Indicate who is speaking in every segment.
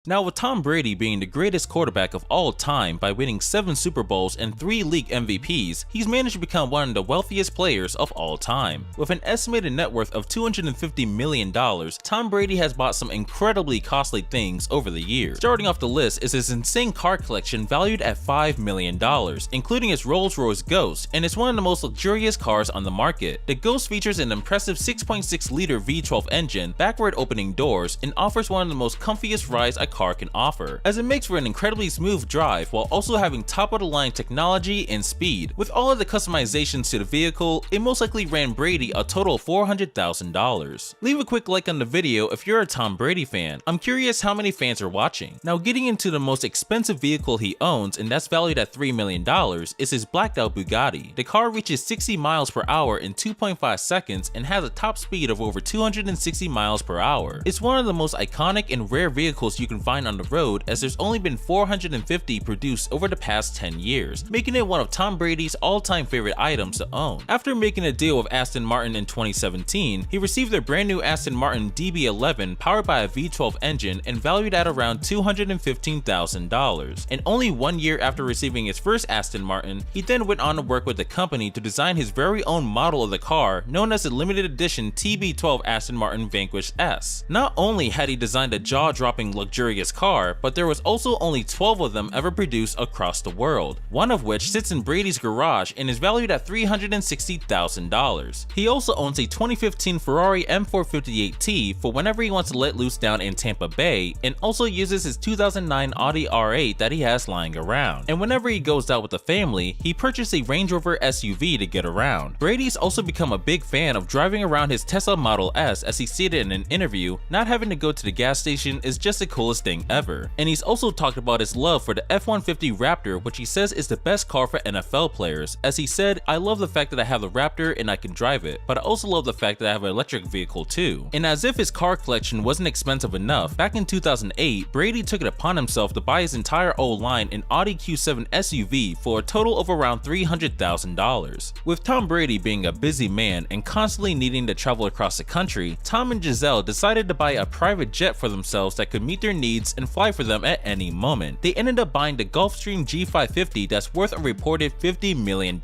Speaker 1: Now, with Tom Brady being the greatest quarterback of all time by winning 7 Super Bowls and 3 league MVPs, he's managed to become one of the wealthiest players of all time. With an estimated net worth of $250 million, Tom Brady has bought some incredibly costly things over the years. Starting off the list is his insane car collection valued at $5 million, including his Rolls-Royce Ghost, and it's one of the most luxurious cars on the market. The Ghost features an impressive 6.6-liter V12 engine, backward opening doors, and offers one of the most comfiest rides a car can offer, as it makes for an incredibly smooth drive while also having top-of-the-line technology and speed. With all of the customizations to the vehicle, it most likely ran Brady a total of $400,000. Leave a quick like on the video if you're a Tom Brady fan. I'm curious how many fans are watching. Now, getting into the most expensive vehicle he owns, and that's valued at $3 million, is his blacked out Bugatti. The car reaches 60 miles per hour in 2.5 seconds and has a top speed of over 260 miles per hour. It's one of the most iconic and rare vehicles you can find on the road, as there's only been 450 produced over the past 10 years, making it one of Tom Brady's all-time favorite items to own. After making a deal with Aston Martin in 2017, he received their brand new Aston Martin DB11 powered by a V12 engine and valued at around $215,000. And only 1 year after receiving his first Aston Martin, he then went on to work with the company to design his very own model of the car, known as the limited edition TB12 Aston Martin Vanquish S. Not only had he designed a jaw-dropping luxurious car, but there was also only 12 of them ever produced across the world, one of which sits in Brady's garage and is valued at $360,000. He also owns a 2015 Ferrari M458T for whenever he wants to let loose down in Tampa Bay, and also uses his 2009 Audi R8 that he has lying around. And whenever he goes out with the family, he purchased a Range Rover SUV to get around. Brady's also become a big fan of driving around his Tesla Model S, as he stated in an interview, not having to go to the gas station is just the coolest thing ever. And he's also talked about his love for the F-150 Raptor, which he says is the best car for NFL players. As he said, "I love the fact that I have the Raptor and I can drive it, but I also love the fact that I have an electric vehicle too." And as if his car collection wasn't expensive enough, back in 2008, Brady took it upon himself to buy his entire O-line in Audi Q7 SUV for a total of around $300,000. With Tom Brady being a busy man and constantly needing to travel across the country, Tom and Giselle decided to buy a private jet for themselves that could meet their needs and fly for them at any moment. They ended up buying the Gulfstream G550 that's worth a reported $50 million,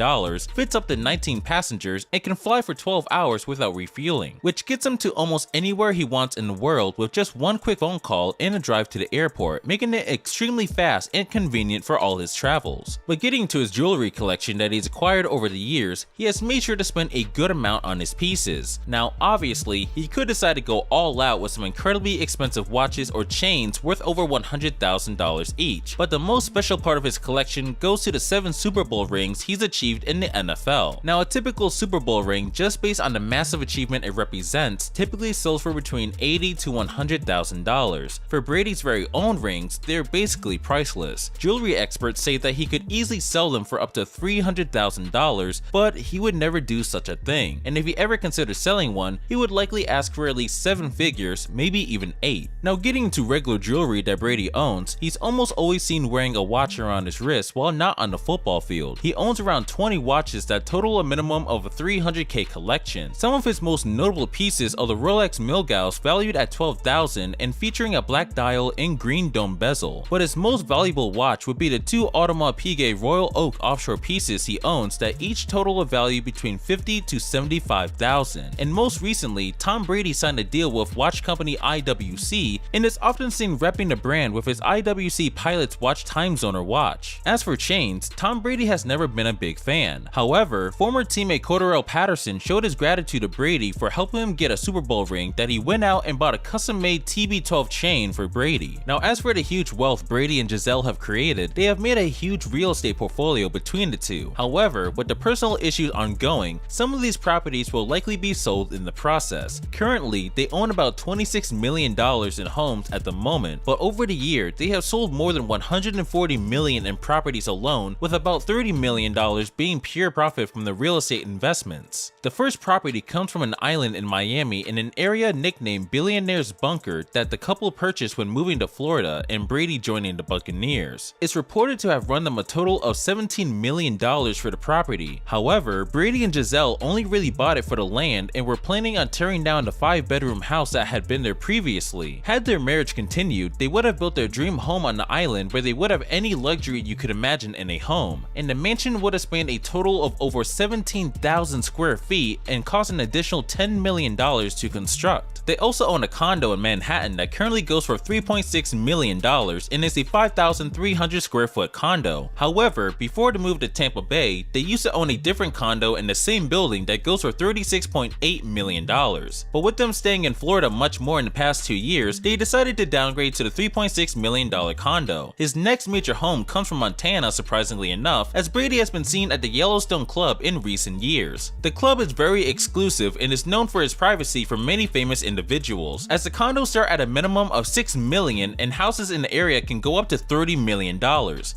Speaker 1: fits up to 19 passengers, and can fly for 12 hours without refueling, which gets him to almost anywhere he wants in the world with just one quick phone call and a drive to the airport, making it extremely fast and convenient for all his travels. But getting to his jewelry collection that he's acquired over the years, he has made sure to spend a good amount on his pieces. Now, obviously, he could decide to go all out with some incredibly expensive watches or chains worth over $100,000 each, but the most special part of his collection goes to the 7 Super Bowl rings he's achieved in the NFL. Now, a typical Super Bowl ring, just based on the massive achievement it represents, typically sells for between $80,000 to $100,000. For Brady's very own rings, they're basically priceless. Jewelry experts say that he could easily sell them for up to $300,000, but he would never do such a thing, and if he ever considered selling one, he would likely ask for at least 7 figures, maybe even 8. Now, getting into regular jewelry that Brady owns, he's almost always seen wearing a watch around his wrist while not on the football field. He owns around 20 watches that total a minimum of a $300K collection. Some of his most notable pieces are the Rolex Milgauss, valued at $12,000 and featuring a black dial and green dome bezel. But his most valuable watch would be the 2 Audemars Piguet Royal Oak offshore pieces he owns that each total a value between $50,000 to $75,000. And most recently, Tom Brady signed a deal with watch company IWC and is often seen repping the brand with his IWC Pilot's Watch Time Zoner watch. As for chains, Tom Brady has never been a big fan. However, former teammate Cordarrelle Patterson showed his gratitude to Brady for helping him get a Super Bowl ring that he went out and bought a custom-made TB12 chain for Brady. Now, as for the huge wealth Brady and Giselle have created, they have made a huge real estate portfolio between the two. However, with the personal issues ongoing, some of these properties will likely be sold in the process. Currently, they own about $26 million in homes at the moment, but over the year, they have sold more than $140 million in properties alone, with about $30 million being pure profit from the real estate investments. The first property comes from an island in Miami in an area nicknamed Billionaire's Bunker that the couple purchased when moving to Florida and Brady joining the Buccaneers. It's reported to have run them a total of $17 million for the property. However, Brady and Giselle only really bought it for the land and were planning on tearing down the 5-bedroom house that had been there previously. Had their marriage continued, continued, they would have built their dream home on the island where they would have any luxury you could imagine in a home, and the mansion would have spanned a total of over 17,000 square feet and cost an additional $10 million to construct. They also own a condo in Manhattan that currently goes for $3.6 million and is a 5,300 square foot condo. However, before the move to Tampa Bay, they used to own a different condo in the same building that goes for $36.8 million. But with them staying in Florida much more in the past 2 years, they decided to downgrade to the $3.6 million condo. His next major home comes from Montana, surprisingly enough, as Brady has been seen at the Yellowstone Club in recent years. The club is very exclusive and is known for its privacy for many famous individuals, as the condos start at a minimum of $6 million and houses in the area can go up to $30 million.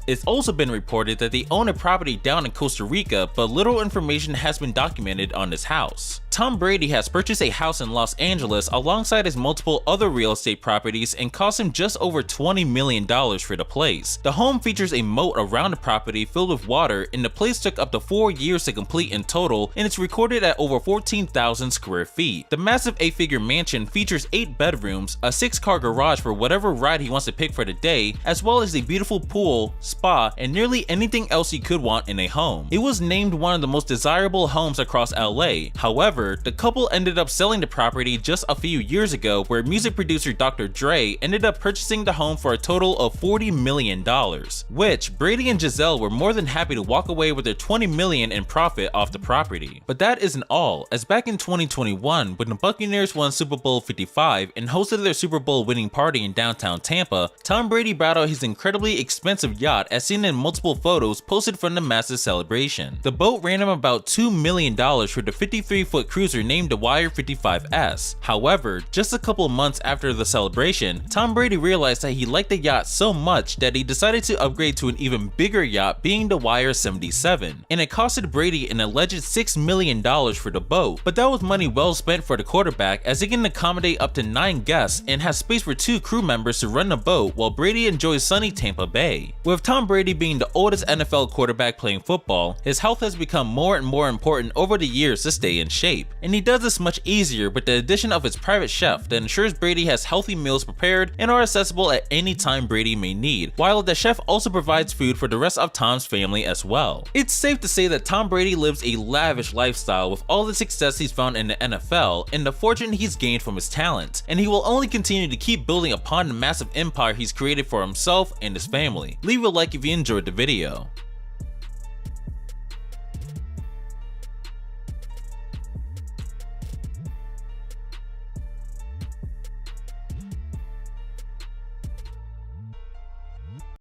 Speaker 1: It's also been reported that they own a property down in Costa Rica, but little information has been documented on this house. Tom Brady has purchased a house in Los Angeles alongside his multiple other real estate properties and cost him just over $20 million for the place. The home features a moat around the property filled with water, and the place took up to 4 years to complete in total, and it's recorded at over 14,000 square feet. The massive 8-figure mansion features 8 bedrooms, a 6-car garage for whatever ride he wants to pick for the day, as well as a beautiful pool, spa, and nearly anything else you could want in a home. It was named one of the most desirable homes across LA. However, the couple ended up selling the property just a few years ago, where music producer Dr. Dre ended up purchasing the home for a total of $40 million, which Brady and Giselle were more than happy to walk away with their $20 million in profit off the property. But that isn't all, as back in 2021, when the Buccaneers won Super Bowl 55 and hosted their Super Bowl winning party in downtown Tampa, Tom Brady brought out his incredibly expensive yacht as seen in multiple photos posted from the massive celebration. The boat ran him about $2 million for the 53-foot cruiser named the Wire 55S. However, just a couple months after the celebration, Tom Brady realized that he liked the yacht so much that he decided to upgrade to an even bigger yacht, being the Wire 77, and it costed Brady an alleged $6 million for the boat. But that was money well spent for the quarterback, as it can accommodate up to 9 guests and has space for 2 crew members to run the boat while Brady enjoys sunny Tampa Bay. With Tom Brady being the oldest NFL quarterback playing football, his health has become more and more important over the years to stay in shape, and he does this much easier with the addition of his private chef that ensures Brady has healthy meals prepared and are accessible at any time Brady may need, while the chef also provides food for the rest of Tom's family as well. It's safe to say that Tom Brady lives a lavish lifestyle with all the success he's found in the NFL and the fortune he's gained from his talent, and he will only continue to keep building upon the massive empire he's created for himself and his family. Leave a like if you enjoyed the video.